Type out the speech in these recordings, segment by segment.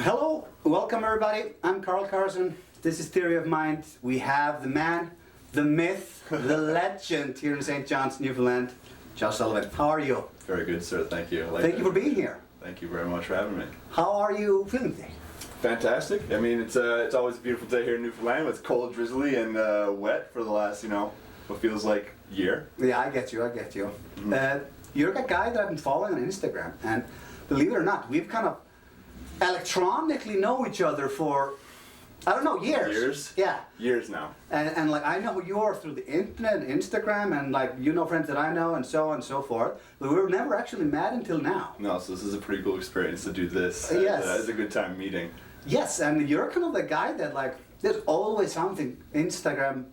Hello, welcome everybody. I'm Carl Carson. This is Theory of Mind. We have the man, the myth, the legend here in St. John's, Newfoundland, Josh Sullivan. How are you? Very good, sir. Thank you. Thank you for being here. Thank you very much for having me. How are you feeling today? Fantastic. I mean, it's always a beautiful day here in Newfoundland. It's cold, drizzly, and wet for the last, what feels like year. Yeah, I get you. Mm-hmm. You're a guy that I've been following on Instagram, and believe it or not, we've kind of electronically know each other for, I don't know, years. Years? Yeah. Years now. And like I know who you are through the internet, Instagram, and like you know friends that I know, and so on and so forth. But we were never actually met until now. No, so this is a pretty cool experience to do this. Yes. It's a good time meeting. Yes, and you're kind of the guy that like, there's always something Instagram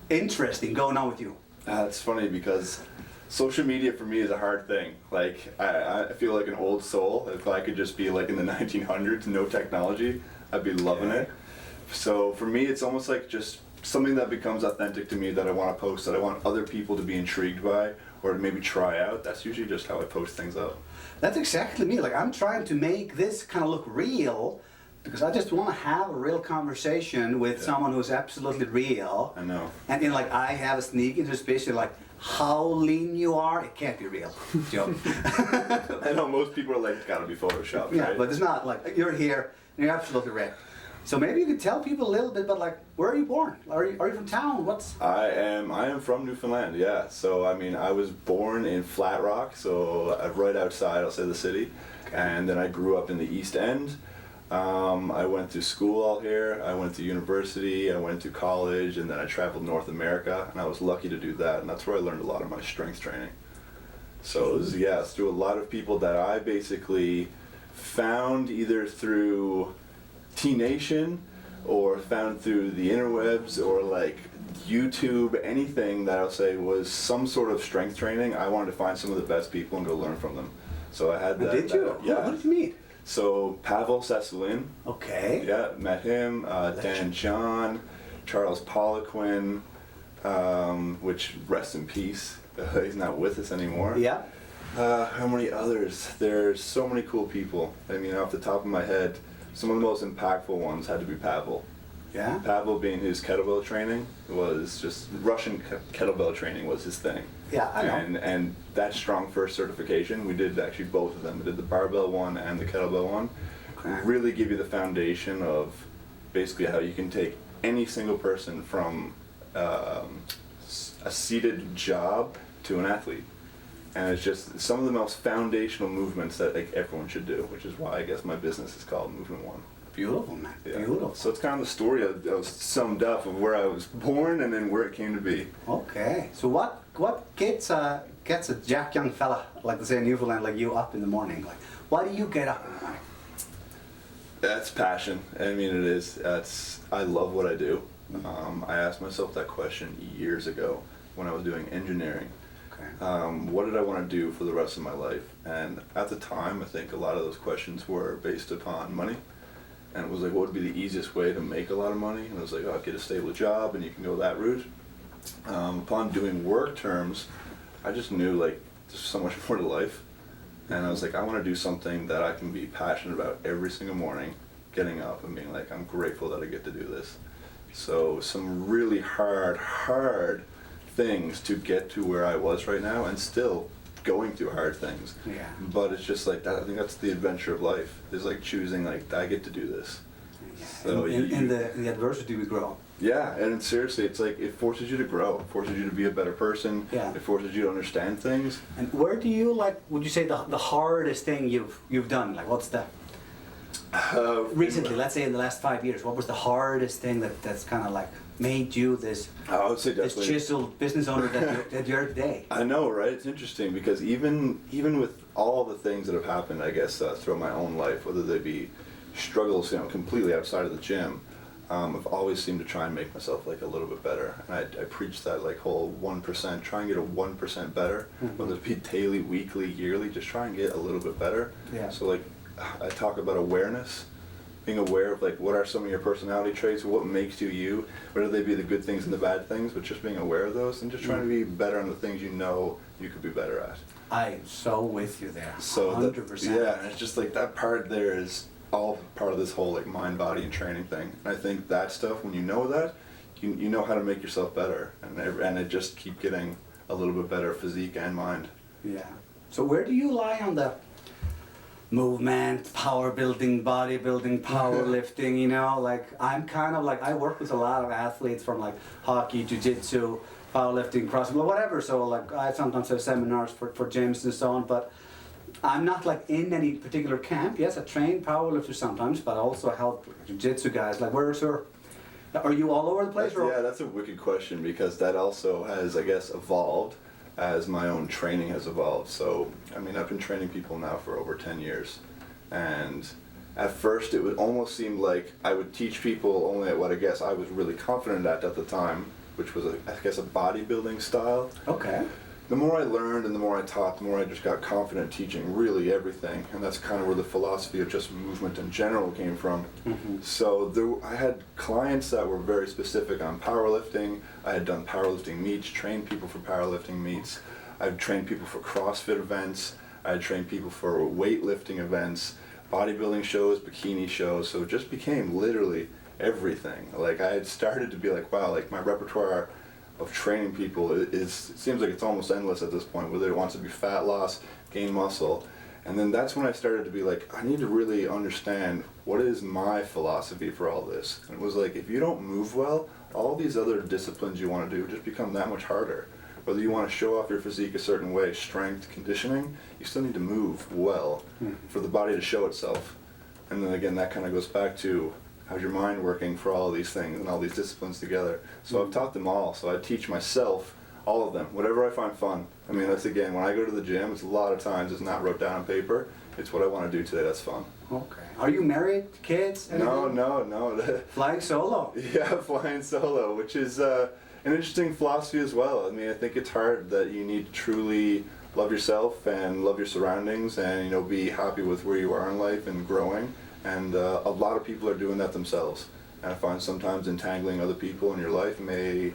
interesting going on with you. It's funny because social media for me is a hard thing. Like, I feel like an old soul. If I could just be like in the 1900s, no technology, I'd be loving it. So for me, it's almost like just something that becomes authentic to me that I want to post, that I want other people to be intrigued by or to maybe try out. That's usually just how I post things up. That's exactly me. Like, I'm trying to make this kind of look real because I just want to have a real conversation with someone who's absolutely real. I know. And like, I have a sneaking suspicion, like, how lean you are, it can't be real. Joke. I know most people are like, it's gotta be Photoshopped, yeah, right? but it's not. Like, you're here, and you're absolutely right. So maybe you could tell people a little bit about, like, where are you born? Are you from town? I am from Newfoundland, yeah. So, I mean, I was born in Flat Rock, so right outside, I'll say, the city. Okay. And then I grew up in the East End. I went to school out here, I went to university, I went to college, and then I traveled North America, and I was lucky to do that, and that's where I learned a lot of my strength training. So it was, it's through a lot of people that I basically found either through T-Nation, or found through the interwebs, or like YouTube, anything that I'll say was some sort of strength training. I wanted to find some of the best people and go learn from them. So I had that. Did you? Yeah. Who did you meet? So Pavel Cessalin. Okay. Yeah, met him. Dan John, Charles Poliquin, which rest in peace. He's not with us anymore. Yeah. How many others? There's so many cool people. I mean, off the top of my head, some of the most impactful ones had to be Pavel. Yeah. Pavel, being his kettlebell training, was just Russian kettlebell training was his thing. Yeah, I know. And that Strong First certification, we did actually both of them. We did the barbell one and the kettlebell one. Okay. Really give you the foundation of basically how you can take any single person from a seated job to an athlete. And it's just some of the most foundational movements that like everyone should do, which is why I guess my business is called Movement One. Beautiful, man. Yeah. Beautiful. So it's kind of the story that was summed up of where I was born and then where it came to be. Okay. So what gets a jack young fella, like they say in Newfoundland, like you up in the morning? Like, why do you get up in the morning? That's passion. I mean, it is. I love what I do. I asked myself that question years ago when I was doing engineering. Okay. What did I want to do for the rest of my life? And at the time, I think a lot of those questions were based upon money. And it was like, what would be the easiest way to make a lot of money? And I was like, oh, get a stable job and you can go that route. Upon doing work terms, I just knew like there's so much more to life. And I was like, I want to do something that I can be passionate about every single morning, getting up and being like, I'm grateful that I get to do this. So some really hard things to get to where I was right now, and still going through hard things. Yeah. But it's just like that. I think that's the adventure of life. Is like choosing like I get to do this. Yeah. So in the adversity we grow. Yeah, and seriously, it's like it forces you to grow. It forces you to be a better person. Yeah. It forces you to understand things. And where do you would you say the hardest thing you've done? Like, what's the recently? Let's say in the last 5 years, what was the hardest thing that's kind of like made you this? I would say this definitely chiseled business owner that you're today. I know, right? It's interesting because even with all the things that have happened, I guess throughout my own life, whether they be struggles, completely outside of the gym, I've always seemed to try and make myself like a little bit better. And I preach that like whole 1%, try and get a 1% better, whether it be daily, weekly, yearly, just try and get a little bit better. Yeah. So like I talk about awareness. Being aware of like what are some of your personality traits, what makes you, whether they be the good things and the bad things, but just being aware of those and just trying to be better on the things you know you could be better at. I am so with you there. So 100%. yeah, and it's just like that part there is all part of this whole like mind, body, and training thing. And I think that stuff, when you know that, you know how to make yourself better, and it just keep getting a little bit better physique and mind. Yeah. So where do you lie on the movement, power building, bodybuilding, powerlifting, you know? Like, I'm kind of like, I work with a lot of athletes from like hockey, jiu-jitsu, powerlifting, CrossFit, whatever. So like, I sometimes have seminars for gyms and so on, but I'm not like in any particular camp. Yes, I train powerlifters sometimes, but I also help jiu-jitsu guys. Like, where's your, are you all over the place? Yeah, that's a wicked question, because that also has, I guess, evolved as my own training has evolved. So, I mean, I've been training people now for over 10 years. And at first it would almost seem like I would teach people only at what I guess I was really confident at the time, which was, I guess, a bodybuilding style. Okay. The more I learned and the more I taught, the more I just got confident teaching really everything. And that's kind of where the philosophy of just movement in general came from. Mm-hmm. So I had clients that were very specific on powerlifting. I had done powerlifting meets, trained people for powerlifting meets. I'd trained people for CrossFit events. I'd trained people for weightlifting events, bodybuilding shows, bikini shows. So it just became literally everything. Like, I had started to be like, wow, like my repertoire of training people it seems like it's almost endless at this point, whether it wants to be fat loss, gain muscle. And then that's when I started to be like, I need to really understand what is my philosophy for all this. And it was like, if you don't move well, all these other disciplines you want to do just become that much harder. Whether you want to show off your physique a certain way, strength, conditioning, you still need to move well for the body to show itself. And then again, that kind of goes back to how's your mind working for all of these things and all these disciplines together. So I've taught them all. So I teach myself all of them, whatever I find fun. I mean, that's again, when I go to the gym, it's a lot of times it's not wrote down on paper. It's what I want to do today, that's fun. Okay. Are you married? Kids? Anything? No. Flying solo? Yeah, flying solo, which is an interesting philosophy as well. I mean, I think it's hard that you need to truly love yourself and love your surroundings and, you know, be happy with where you are in life and growing. And a lot of people are doing that themselves. And I find sometimes entangling other people in your life may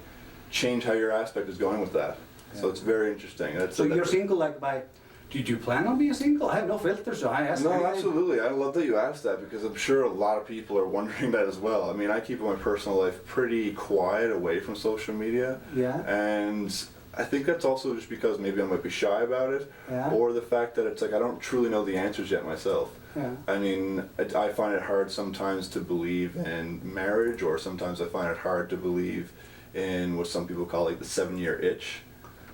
change how your aspect is going with that. Yeah. So it's very interesting. So you're single, like, by, did you plan on being single? I have no filter, so I asked. No, absolutely. I love that you asked that, because I'm sure a lot of people are wondering that as well. I mean, I keep my personal life pretty quiet away from social media. Yeah. And I think that's also just because maybe I might be shy about it, or the fact that it's like I don't truly know the answers yet myself. Yeah. I mean, I find it hard sometimes to believe in marriage, or sometimes I find it hard to believe in what some people call like the 7-year itch.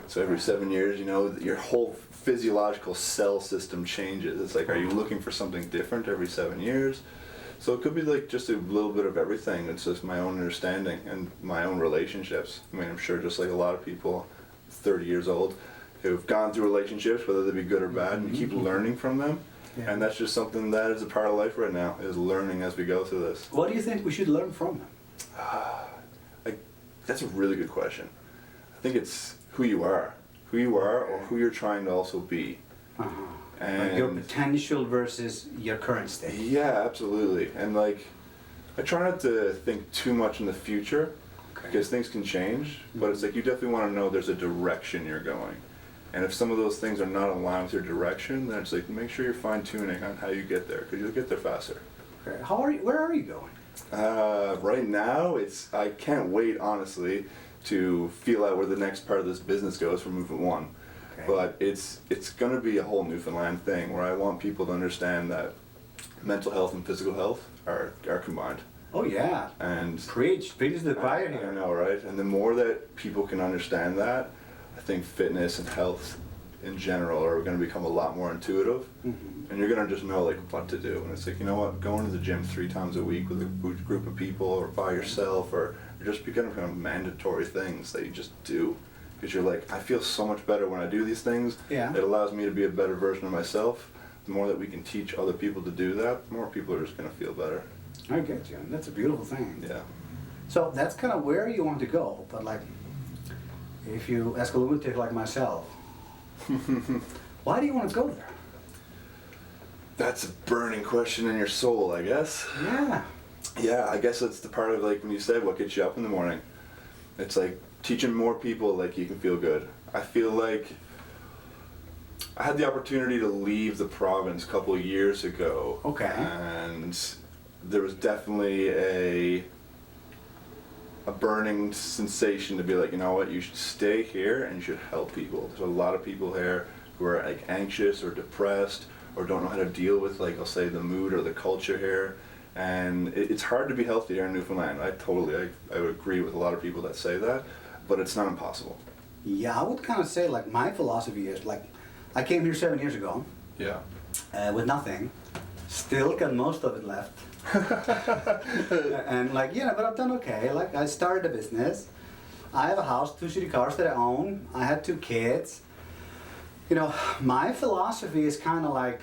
So every 7 years, you know, your whole physiological cell system changes. It's like, are you looking for something different every 7 years? So it could be like just a little bit of everything. It's just my own understanding and my own relationships. I mean, I'm sure just like a lot of people 30 years old who've gone through relationships, whether they be good or bad, and you keep learning from them. Yeah. And that's just something that is a part of life right now, is learning as we go through this. What do you think we should learn from them? That's a really good question. I think it's who you are or who you're trying to also be. Uh-huh. And like your potential versus your current state. Yeah, absolutely. And like, I try not to think too much in the future, because things can change, but it's like you definitely want to know there's a direction you're going. And if some of those things are not aligned with your direction, then it's like, make sure you're fine-tuning on how you get there, because you'll get there faster. Okay. Where are you going? Right now, I can't wait, honestly, to feel out where the next part of this business goes for Movement One. Okay. But it's going to be a whole Newfoundland thing, where I want people to understand that mental health and physical health are combined. Oh yeah. And preach to the choir here. I know, right? And the more that people can understand that, I think fitness and health in general are going to become a lot more intuitive. Mm-hmm. And you're going to just know like what to do. And it's like, you know what, going to the gym 3 times a week with a group of people or by yourself, or you're just becoming kind of mandatory things that you just do. Because you're like, I feel so much better when I do these things. Yeah. It allows me to be a better version of myself. The more that we can teach other people to do that, the more people are just going to feel better. I get you. That's a beautiful thing. Yeah. So that's kind of where you want to go. But like, if you ask a lunatic like myself, why do you want to go there? That's a burning question in your soul, I guess. Yeah. Yeah, I guess it's the part of like when you said what gets you up in the morning. It's like teaching more people like you can feel good. I feel like I had the opportunity to leave the province a couple of years ago. Okay. And there was definitely a burning sensation to be like, you know what, you should stay here and you should help people. There's a lot of people here who are like anxious or depressed or don't know how to deal with, like, I'll say, the mood or the culture here. And it's hard to be healthy here in Newfoundland. I would agree with a lot of people that say that, but it's not impossible. Yeah, I would kind of say like my philosophy is like, I came here 7 years ago. Yeah. With nothing. Still got most of it left. And like, yeah, but I've done okay. Like, I started a business. I have a house, 2 city cars that I own. I had 2 kids. You know, my philosophy is kind of like,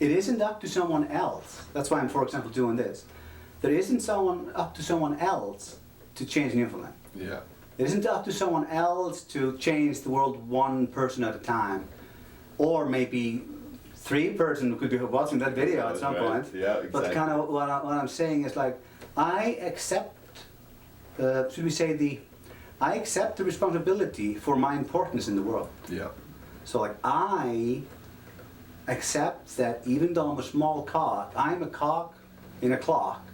it isn't up to someone else. That's why I'm, for example, doing this. There isn't up to someone else to change Newfoundland. Yeah. It isn't up to someone else to change the world one person at a time. Or maybe 3 person could be watching that video at some point. Yeah, exactly. But kind of what I'm saying is like, I accept, should we say I accept the responsibility for my importance in the world. Yeah. So like I accept that even though I'm a small cog, I'm a cog in a clock,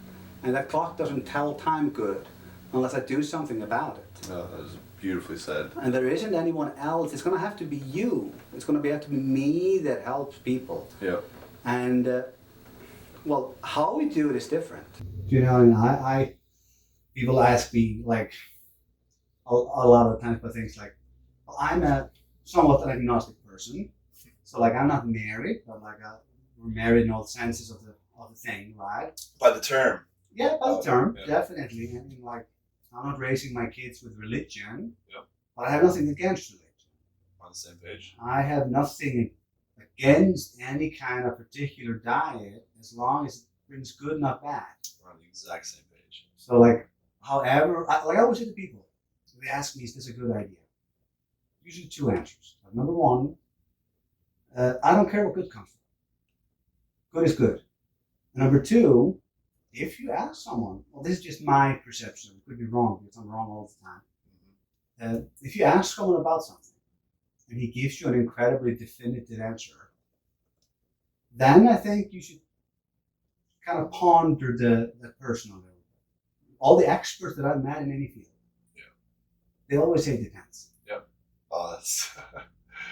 and that clock doesn't tell time good unless I do something about it. Oh, that was beautifully said. And there isn't anyone else. It's going to have to be you. It's going to have to be me that helps people. Yeah. And well, how we do it is different. You know, and I people ask me like a lot of times about things like, well, I'm a somewhat an agnostic person. So like I'm not married, but like we're married in all senses of the thing, right? By the term. Yeah, by the term, yeah. definitely. I mean, like I'm not raising my kids with religion, but I have nothing against religion. On the same page. I have nothing against any kind of particular diet as long as it brings good, not bad. We're on the exact same page. So like, however, I always say to people, they ask me, is this a good idea? Usually 2 answers. Like, number 1, I don't care what good comes from. Good is good. And number 2, if you ask someone, well, this is just my perception, it could be wrong because I'm wrong all the time. If you ask someone about something and he gives you an incredibly definitive answer, then I think you should kind of ponder the person a little bit. All the experts that I've met in any field, they always say it depends. Yep. Oh, that's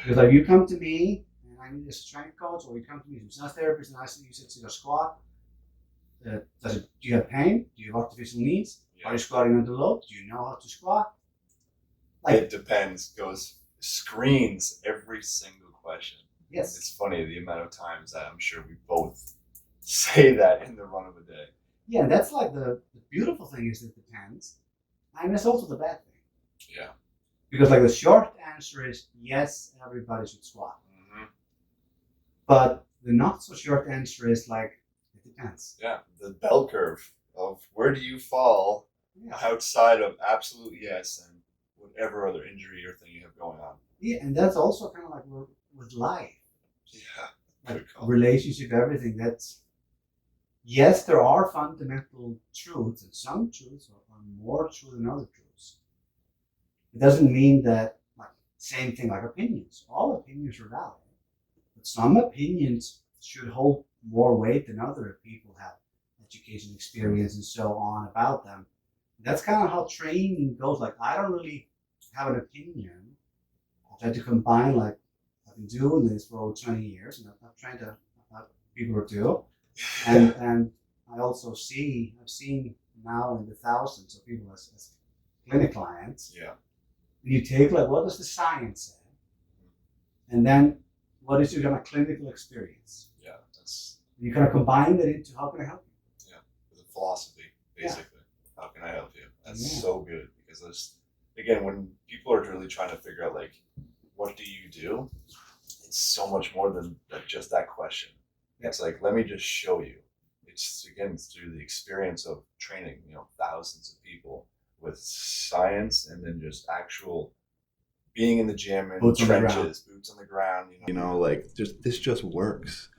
because like you come to me and I need a strength coach, or you come to me as a massage therapist and I say you sit a squat. Do you have pain? Do you have artificial needs? Yeah. Are you squatting under load? Do you know how to squat? Like, it depends. Screens every single question. Yes. It's funny the amount of times that I'm sure we both say that in the run of a day. Yeah, and that's like the beautiful thing is it depends. And that's also the bad thing. Yeah. Because like the short answer is yes, everybody should squat. Mm-hmm. But the not so short answer is like, it depends. Yeah, the bell curve of where do you fall outside of absolute yes and whatever other injury or thing you have going on. Yeah, and that's also kind of like with life. Yeah, like relationship, everything. That's, yes, there are fundamental truths, and some truths are more true than other truths. It doesn't mean that, like, same thing like opinions. All opinions are valid. But some opinions should hold more weight than other if people have education, experience, and so on about them. That's kind of how training goes. Like, I don't really have an opinion. I try to combine, like, I've been doing this for over 20 years, and I'm trying to help people do. And I also I've seen now in the thousands of people as clinic clients. Yeah. And you take, like, what does the science say? And then what is your kind of clinical experience? Yeah, that's. You kind of combine that into how can I help you? Yeah, with a philosophy, basically. Yeah. How can I help you? That's Yeah. so good because there's, again, when people are really trying to figure out, like, what do you do? It's so much more than just that question. Yeah. It's like, let me just show you. It's, again, through the experience of training, thousands of people with science and then just actual being in the gym and boots trenches, boots on the ground, like this just works.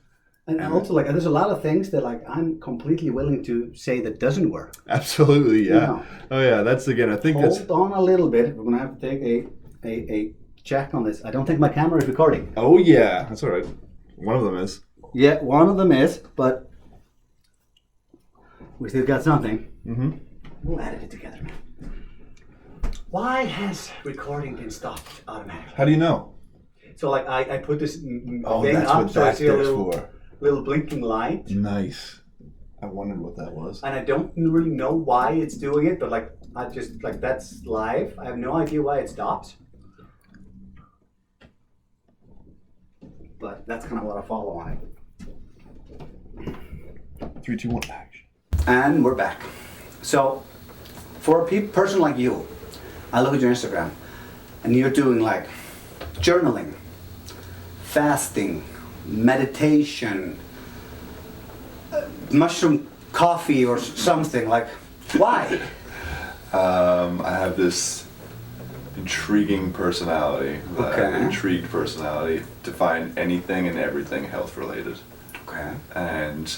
And also, like, there's a lot of things that, like, I'm completely willing to say that doesn't work. Absolutely, yeah. Oh yeah, that's, again, I think Hold on a little bit. We're gonna have to take a check on this. I don't think my camera is recording. Oh yeah, that's all right. One of them is. Yeah, one of them is, but we still got something. Mm-hmm. We'll edit it together, man. Why has recording been stopped automatically? How do you know? So like I put this thing That's up what so I that's see a there little, for. little blinking light. Nice. I wondered what that was. And I don't really know why it's doing it, but like I just like that's live. I have no idea why it stops. But that's kind of what I follow on it. 3, 2, 1, action. And we're back. So for a person like you, I look at your Instagram and you're doing like journaling, fasting, meditation, mushroom coffee or something. Like, why? I have this intriguing personality, intrigued personality to find anything and everything health related. Okay. And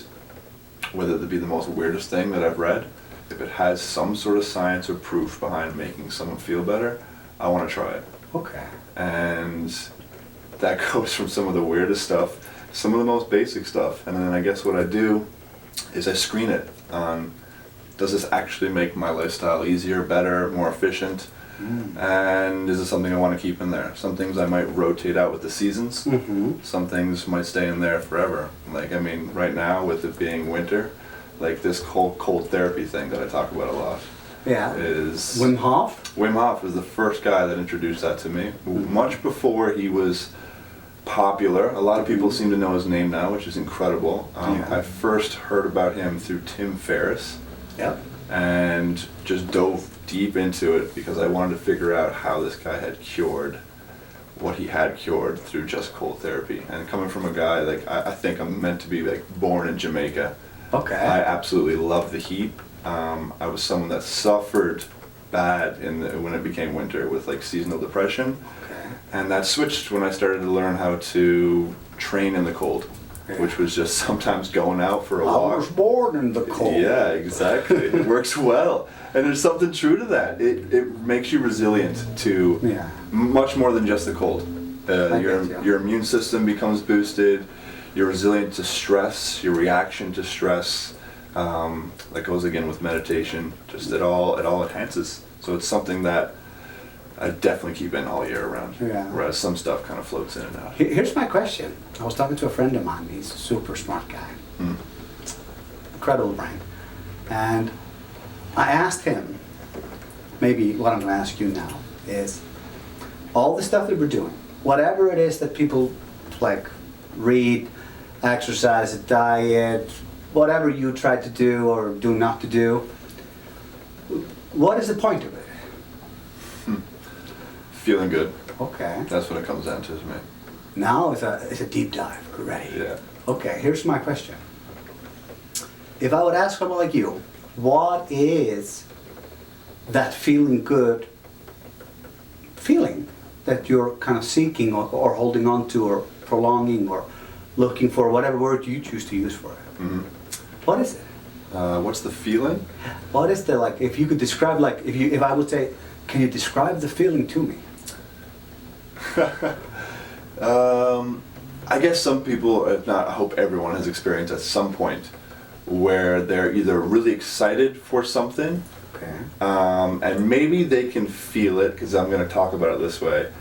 whether it be the most weirdest thing that I've read, if it has some sort of science or proof behind making someone feel better, I want to try it. Okay. And that goes from some of the weirdest stuff, some of the most basic stuff, and then I guess what I do is I screen it on, does this actually make my lifestyle easier, better, more efficient? And is it something I want to keep in there? Some things I might rotate out with the seasons. Mm-hmm. Some things might stay in there forever. Like, I mean, right now with it being winter, like this cold therapy thing that I talk about a lot. Yeah. Is Wim Hof? Wim Hof is the first guy that introduced that to me. Much before he was popular. A lot of people seem to know his name now, which is incredible. I first heard about him through Tim Ferriss. Yep. And just dove deep into it because I wanted to figure out how this guy had cured what he had cured through just cold therapy. And coming from a guy, like, I think I'm meant to be like born in Jamaica. Okay. I absolutely love the heat. I was someone that suffered bad when it became winter with like seasonal depression. Okay. And that switched when I started to learn how to train in the cold, which was just sometimes going out for a walk. I was born in the cold. Yeah, exactly. It works well. And there's something true to that. It makes you resilient to much more than just the cold. Your immune system becomes boosted. You're resilient to stress, your reaction to stress. That goes again with meditation. Just it all enhances. So it's something that I definitely keep in all year round. Yeah. Whereas some stuff kind of floats in and out. Here's my question. I was talking to a friend of mine. He's a super smart guy. Incredible brain. And I asked him, maybe what I'm going to ask you now is, all the stuff that we're doing, whatever it is that people like read, exercise, diet, whatever you try to do or do not to do, what is the point of it? Feeling good. Okay. That's what it comes down to me. Now it's a deep dive. We're ready. Yeah. Okay, here's my question. If I would ask someone like you, what is that feeling good feeling that you're kind of seeking or holding on to or prolonging or looking for, whatever word you choose to use for it? Mm-hmm. What is it? What's the feeling? What is the, like, if you could describe, like, if I would say, can you describe the feeling to me? I guess some people, if not, I hope everyone has experienced at some point where they're either really excited for something, Okay. And maybe they can feel it, because I'm going to talk about it this way,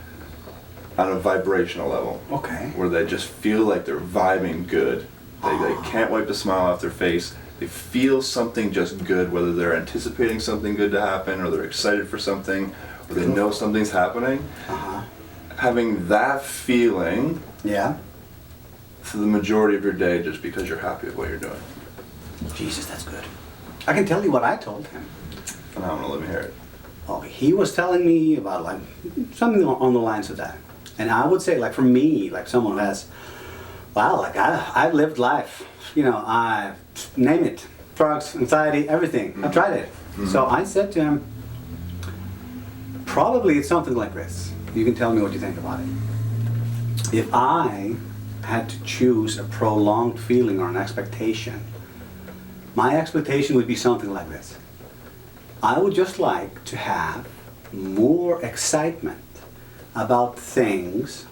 on a vibrational level. Okay. Where they just feel like they're vibing good. They can't wipe the smile off their face. They feel something just good, whether they're anticipating something good to happen, or they're excited for something, or they know something's happening. Having that feeling for the majority of your day just because you're happy with what you're doing. Jesus, that's good. I can tell you what I told him. Phenomenal, let me hear it. Oh, he was telling me about like something on the lines of that. And I would say, like, for me, like someone who has, wow, like I've lived life, you know, I name it, drugs, anxiety, everything. I've tried it. So I said to him, probably it's something like this. You can tell me what you think about it. If I had to choose a prolonged feeling or an expectation, my expectation would be something like this. I would just like to have more excitement. about things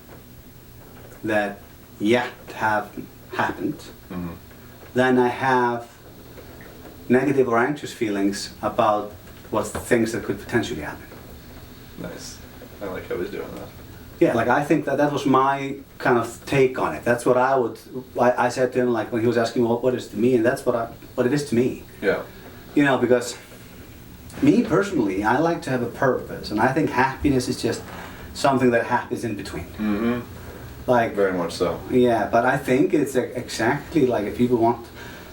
that yet have happened than I have negative or anxious feelings about what things that could potentially happen. Nice. I like how he's doing that. Yeah, like I think that was my kind of take on it. That's what I said to him, like when he was asking what is to me, and that's what it is to me. Yeah. You know, because me personally, I like to have a purpose, and I think happiness is just something that happens in between. Mm-hmm. Like very much so. Yeah, but I think it's exactly like if people want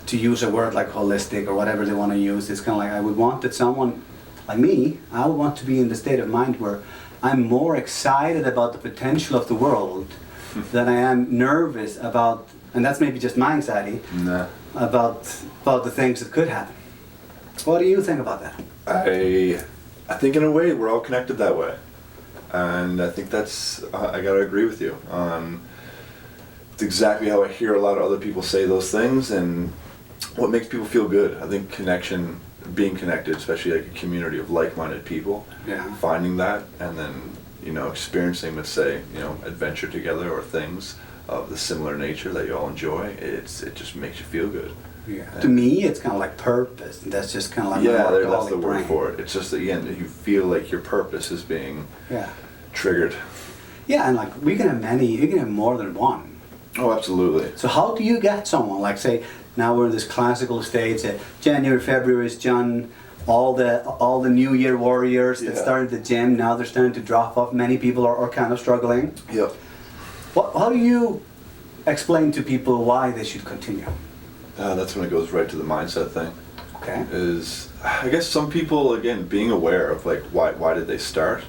to use a word like holistic or whatever they want to use, it's kind of like I would want that someone like me, I would want to be in the state of mind where I'm more excited about the potential of the world than I am nervous about, and that's maybe just my anxiety, about the things that could happen. What do you think about that? I think in a way we're all connected that way, and I think that's I gotta agree with you. It's exactly how I hear a lot of other people say those things, and what makes people feel good. I think connection, being connected, especially like a community of like-minded people, finding that, and then experiencing, let's say, adventure together or things of the similar nature that you all enjoy. It just makes you feel good. Yeah. To me, it's kind of like purpose. And that's just kind of like that's the word for it. It's just again, you feel like your purpose is being triggered. Yeah, and like we can have many. You can have more than one. Oh, absolutely. So how do you get someone like say? Now we're in this classical stage. January, February is John. All the New Year warriors that started the gym. Now they're starting to drop off. Many people are kind of struggling. Yep. How do you explain to people why they should continue? That's when it goes right to the mindset thing. Okay. I guess some people, again, being aware of like why did they start.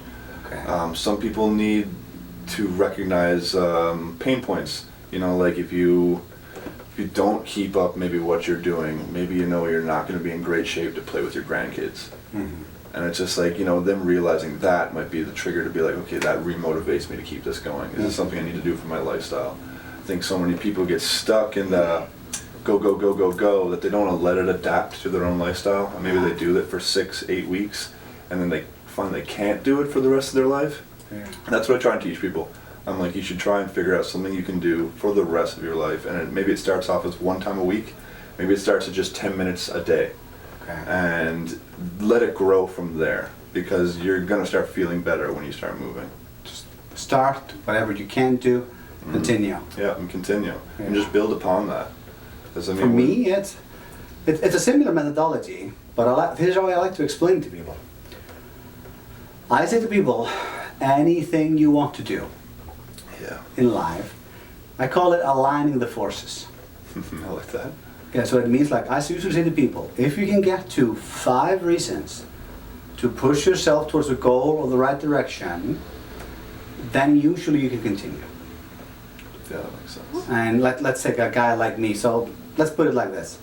Okay. Some people need to recognize pain points. Like if you don't keep up maybe what you're doing, maybe you're not going to be in great shape to play with your grandkids. Mm-hmm. And it's just like, them realizing that might be the trigger to be like, okay, that remotivates me to keep this going. This is something I need to do for my lifestyle. I think so many people get stuck in the go, go, go, go, go, that they don't want to let it adapt to their own lifestyle. And maybe they do it for 6-8 weeks, and then they find they can't do it for the rest of their life. Yeah. And that's what I try and teach people. I'm like, you should try and figure out something you can do for the rest of your life. And maybe it starts off as one time a week. Maybe it starts at just 10 minutes a day. Okay. And let it grow from there, because you're going to start feeling better when you start moving. Just start whatever you can do, continue. Yeah, and continue. Yeah. And just build upon that. For me, it's a similar methodology, but here's how I like to explain to people. I say to people, anything you want to do in life, I call it aligning the forces. I like that. Yeah, so it means like I usually say to people, if you can get to 5 reasons to push yourself towards a goal or the right direction, then usually you can continue. Yeah, that makes sense. And let's take a guy like me. So let's put it like this.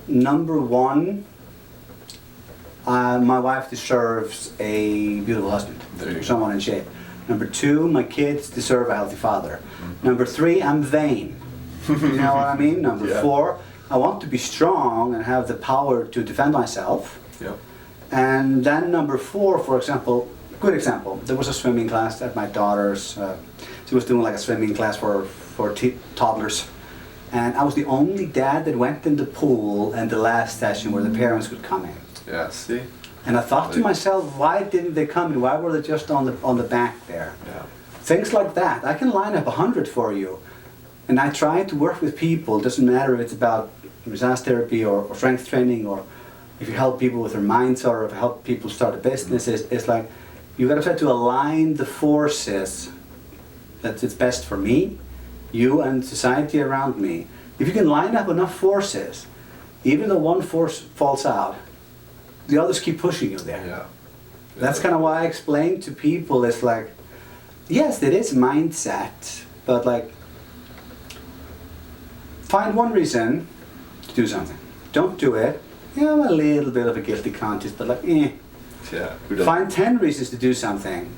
Number 1, my wife deserves a beautiful husband, someone in shape. Number 2, my kids deserve a healthy father. Mm-hmm. Number 3, I'm vain. You know what I mean? Number 4, I want to be strong and have the power to defend myself. Yep. And then number 4, for example, good example, there was a swimming class at my daughter's. She was doing like a swimming class for toddlers. And I was the only dad that went in the pool and the last session where the parents could come in. Yeah, see? And I thought to myself, why didn't they come in? Why were they just on the back there? Yeah. Things like that. I can line up 100 for you. And I try to work with people. It doesn't matter if it's about massage therapy or strength training, or if you help people with their mindset, or if you help people start a business. It's like you got to try to align the forces that it's best for me, you, and society around me. If you can line up enough forces, even though one force falls out, the others keep pushing you there. Yeah. That's kind of why I explain to people, it's like, yes, it is mindset, but like, find one reason to do something. Don't do it. Yeah, I'm a little bit of a guilty conscience, but like, eh. Yeah. Find 10 reasons to do something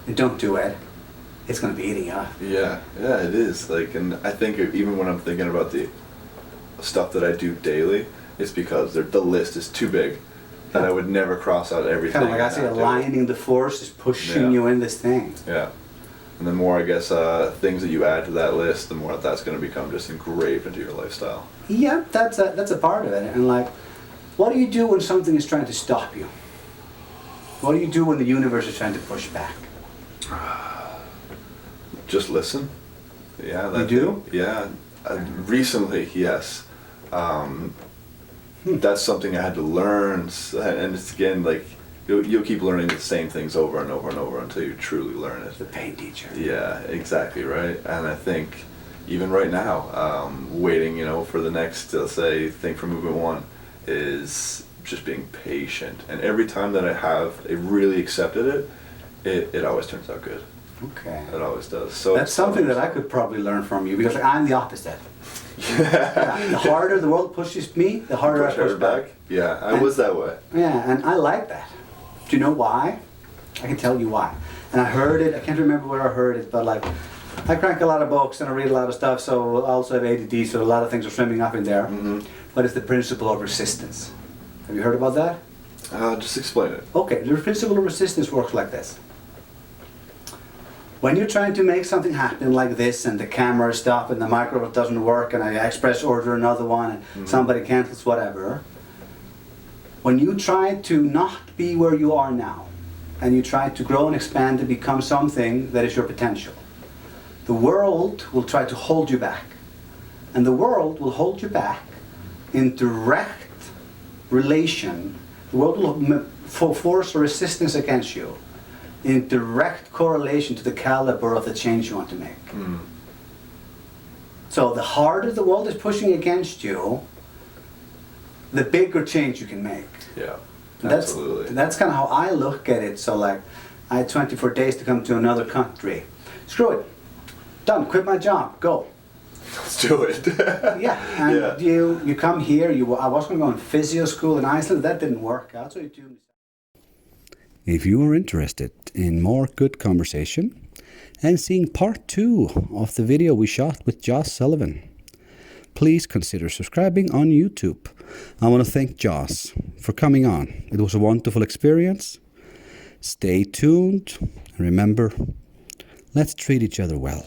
and don't do it. It's going to be eating you up. Yeah, yeah, it is. Like, and I think even when I'm thinking about the stuff that I do daily, it's because the list is too big. That I would never cross out everything. Kind of like I say, aligning the forces, pushing you in this thing. Yeah, And the more, I guess, things that you add to that list, the more that's going to become just engraved into your lifestyle. Yeah, that's a part of it. And like, what do you do when something is trying to stop you? What do you do when the universe is trying to push back? Just listen. Yeah, that you do? Yeah. Recently, yes. That's something I had to learn, and it's again like you'll keep learning the same things over and over and over until you truly learn it. The pain teacher. Yeah, exactly right. And I think even right now, waiting, for the next, let's say, thing for movement one is just being patient. And every time that I have really accepted it always turns out good. Okay. It always does. So that's something that I could probably learn from you, because I'm the opposite. Yeah. The harder the world pushes me, the harder I push back. Yeah, I was that way. Yeah, and I like that. Do you know why? I can tell you why. And I heard it, I can't remember where I heard it, but like, I crank a lot of books and I read a lot of stuff, so I also have ADD, so a lot of things are swimming up in there. Mm-hmm. But it's the principle of resistance. Have you heard about that? Just explain it. Okay, the principle of resistance works like this. When you're trying to make something happen like this, and the camera stops and the microphone doesn't work, and I express order another one, and somebody cancels, whatever. When you try to not be where you are now, and you try to grow and expand to become something that is your potential, the world will try to hold you back. And the world will hold you back in direct relation. The world will force a resistance against you in direct correlation to the caliber of the change you want to make. Mm. So the harder the world is pushing against you, the bigger change you can make. Yeah, absolutely. That's kind of how I look at it. So like, I had 24 days to come to another country. Screw it. Done. Quit my job. Go. Let's do it. Yeah. And yeah. You come here. I was going to go in physio school in Iceland. That didn't work out. So you do. If you are interested in more good conversation and seeing part 2 of the video we shot with Josh Sullivan, please consider subscribing on YouTube. I want to thank Josh for coming on. It was a wonderful experience. Stay tuned. And remember, let's treat each other well.